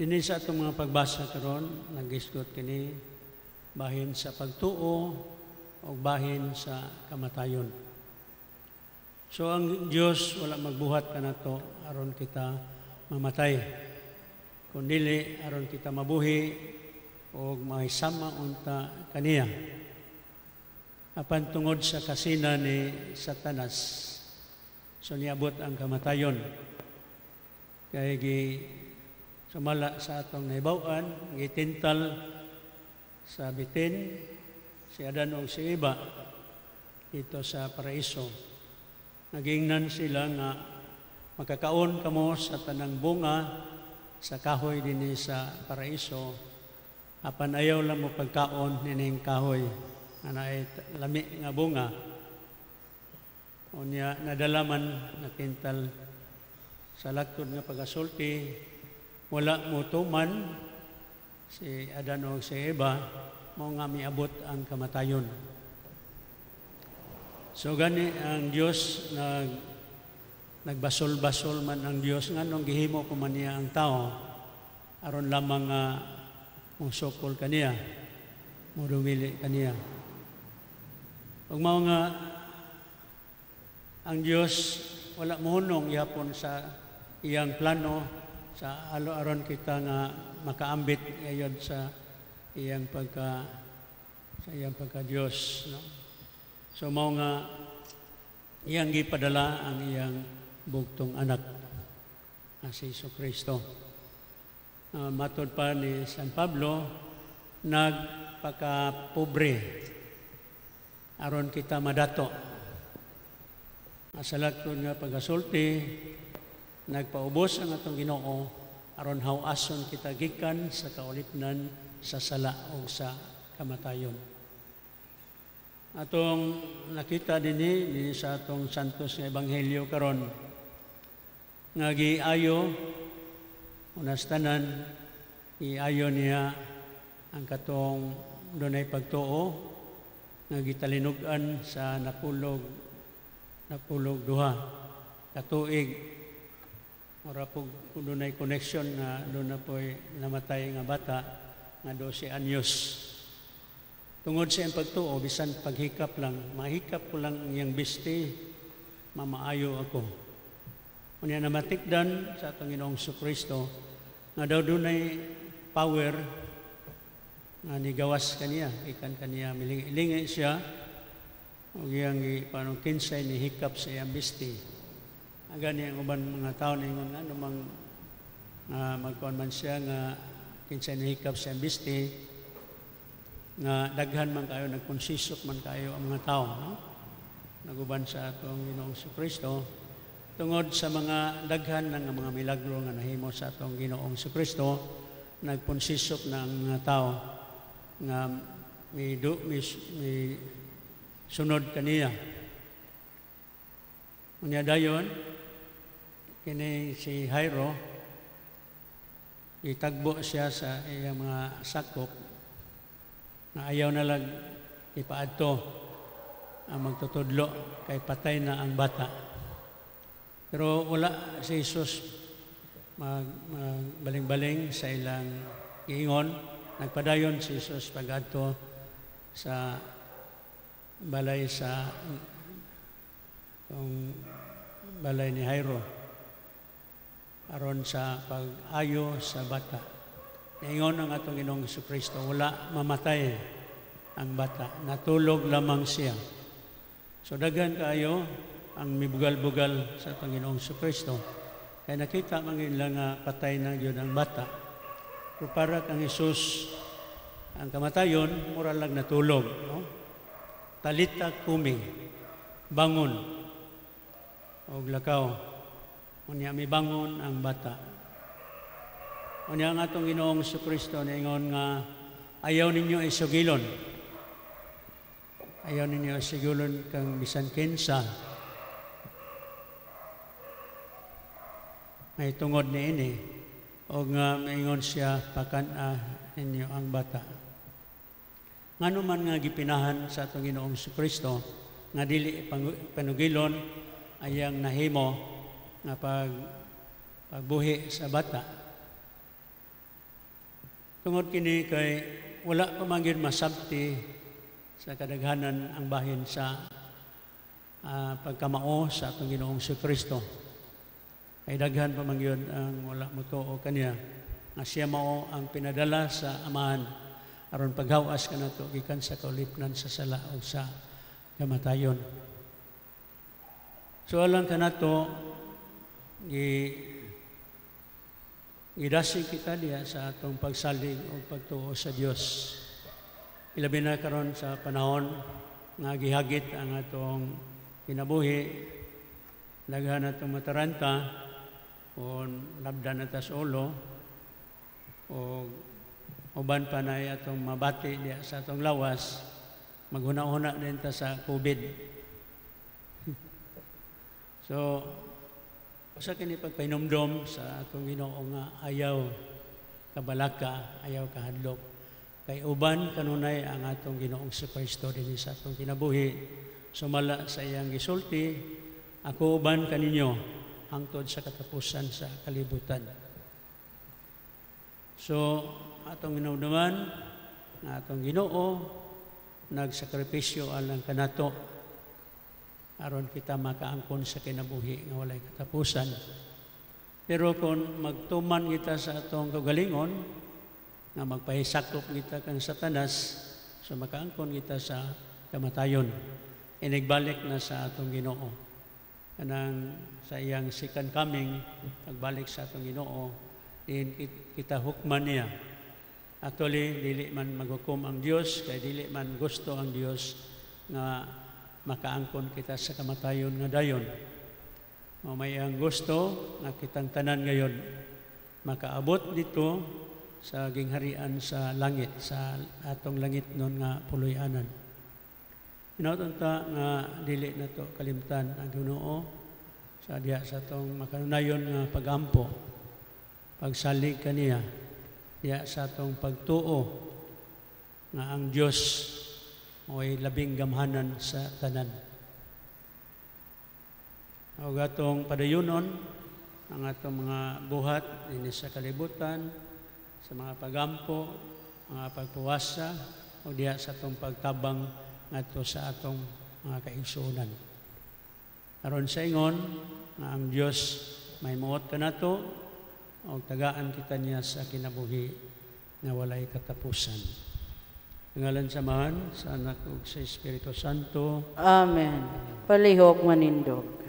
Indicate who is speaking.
Speaker 1: Dinhi sa atong mga pagbasa karon nagisgot kini bahin sa pagtuo o bahin sa kamatayon. So ang Dios wala magbuhat kanato aron kita mamatay, kundi aron kita mabuhi o mahisama unta kaniya. Apan tungod sa kasina ni Satanas, so niabot ang kamatayon. Kaya sumala sa atong naibawan, gitintal sa bitin si Adan o si Eva dito sa paraiso. Nagingnan sila nga makakaon kamo sa tanang bunga sa kahoy dinhi sa paraiso, apan ayaw lang mo pagkaon nining kahoy na ay lami nga bunga. Unya nadalaman natintal sa laktod nga pagasulti, wala mo tuman si Adan o si Eva, mo nga miabot ang kamatayon. So gani ang Dios nagbasol-basol man ang Dios nganong gihimo ko man niya ang tao aron lamang nga musukol kaniya, mudumili kaniya. Ug mao nga ang Dios wala mohunong yapon sa iyang plano sa aron kita nga makaambit gayud sa iyang pagka Dios, no? So mao nga iyang gipadala ang iyang bugtong anak na si Jesucristo. Matod pa ni San Pablo, nagpaka-pobre aron kita madato. Sa laktod nga pagasulti, nagpaubos ang atong Ginoo aron hawason kita gikan sa kaulipnan sa sala o sa kamatayon. Atong nakita dinhi sa atong santos nga ebanghelyo karon nga giayo unas tanan, giayo niya ang katong dunay pagtuo nga gitalinugan sa napulog duha katuig. Ora po dunay connection na doon na po'y namatay nga bata nga 12 anyos. Tungod sa iyang pagtuo, bisan paghikap lang, mahikap ko lang ang iyang bisti, mamaayo ako. Unya namatikdan sa atong Ginoong Jesucristo nga daw dunay power nga nigawas kaniya, ikan kaniya milingi siya o iyang paano kinsay ni hikap sa iyang bisti. Gani ang uban mga tao ningon nga namang magkuhan man siya nga kinsay ni hikap sa iyang bisti nga daghan man kayo, nagkonsisok man kayo ang mga tao, no? Naguban sa atong Ginoong Jesucristo tungod sa mga daghan ng mga milagro nga nahimo sa atong Ginoong Jesucristo, nagkonsisok na ang mga tao nga may sunod kaniya. Unya dayon kini si Jairo, itagbo siya sa iyang mga sakop na ayaw na lang ipaadto ang magtutudlo kay patay na ang bata. Pero wala si Jesus magbaling-baling sa ilang giingon. Nagpadayon si Jesus pag-adto sa balay balay ni Jairo aron sa pag-ayo sa bata. Ingon ang atong Ginoong Jesucristo, wala mamatay ang bata, natulog lamang siya. So daghan kaayo ang mibugal-bugal sa atong Ginoong Jesucristo. Kaya nakita man nila nga patay na yun ang bata. Pero para kang Jesus, ang kamatayon, mura lang natulog, no? Talita kumi, bangon, o lakaw. Unya may bangon ang bata. Unya ang atong Ginoong Jesucristo ningon nga ayaw ninyo isugilon. Ayaw ninyo isugilon kang bisan kinsa. May tungod ni ini o nga maingon siya pakan ninyo ang bata. Ngano man nga gipinahan sa atong Ginoong Jesucristo nga dili panugilon ayang nahimo nga pagbuhi sa bata. Tungod kini kay wala pa man gyud masabti sa kadaghanan ang bahin sa pagkamao sa atong Ginoong Kristo. Ay daghan pa man gyud ang wala motuo kaniya nga siya mao ang pinadala sa Amahan aron paghawas kanato gikan sa kaulipnan sa sala o sa kamatayon. So alang kanato gidasig kita diya sa atong pagsalig o pagtuo sa Dios. Ilabi na karon sa panahon nga gihagit ang atong kinabuhi, daghan atong mataranta o labdan atas ulo o uban pa na atong mabati diya sa atong lawas, maghuna-huna din ta sa COVID. So, usa kini pagpainumdom sa atong Ginoo nga ayaw kabalaka, ayaw kahadlok. Kay uban kanunay ang atong Ginoong Kristo dinhi sa atong kinabuhi. Sumala sa iyang gisulti, ako uban kaninyo hangtod sa katapusan sa kalibutan. So, atong hinumduman nga atong Ginoo nagsakripisyo alang kanato aron kita makaangkon sa kinabuhi nga walay katapusan. Pero kung magtuman kita sa atong kagalingon nga magpahisakop kita kang Satanas, so makaangkon kita sa kamatayon. Inigbalik na sa atong Ginoo. Kanang sa iyang second coming, pagbalik sa atong Ginoo, din kita hukman niya. Actually, dili man maghukom ang Dios, kay dili man gusto ang Dios nga makaangkon kita sa kamatayon nga dayon. May ang gusto nga kitang tanan ngayon makaabot dito sa gingharian sa langit, sa atong langit nun nga puloy-anan. Inautong ta nga dili na to kalimtan ang Ginoo sa diya sa atong makanunayon nga pagampo, pagsalig kaniya, diya sa atong pagtuo nga ang Dios mo'y labing gamhanan sa tanan. O gatong padayunon ang atong mga buhat din sa kalibutan, sa mga pagampo, mga pagpuwasa, o diya sa atong pagtabang ngadto sa atong mga kaigsuonan. Aron sa ingon nga ang Dios may muot kanato o tagaan kita niya sa kinabuhi nga walay katapusan. Ngalan samahan sa Anak ug sa Espiritu Santo.
Speaker 2: Amen. Palihog manindog.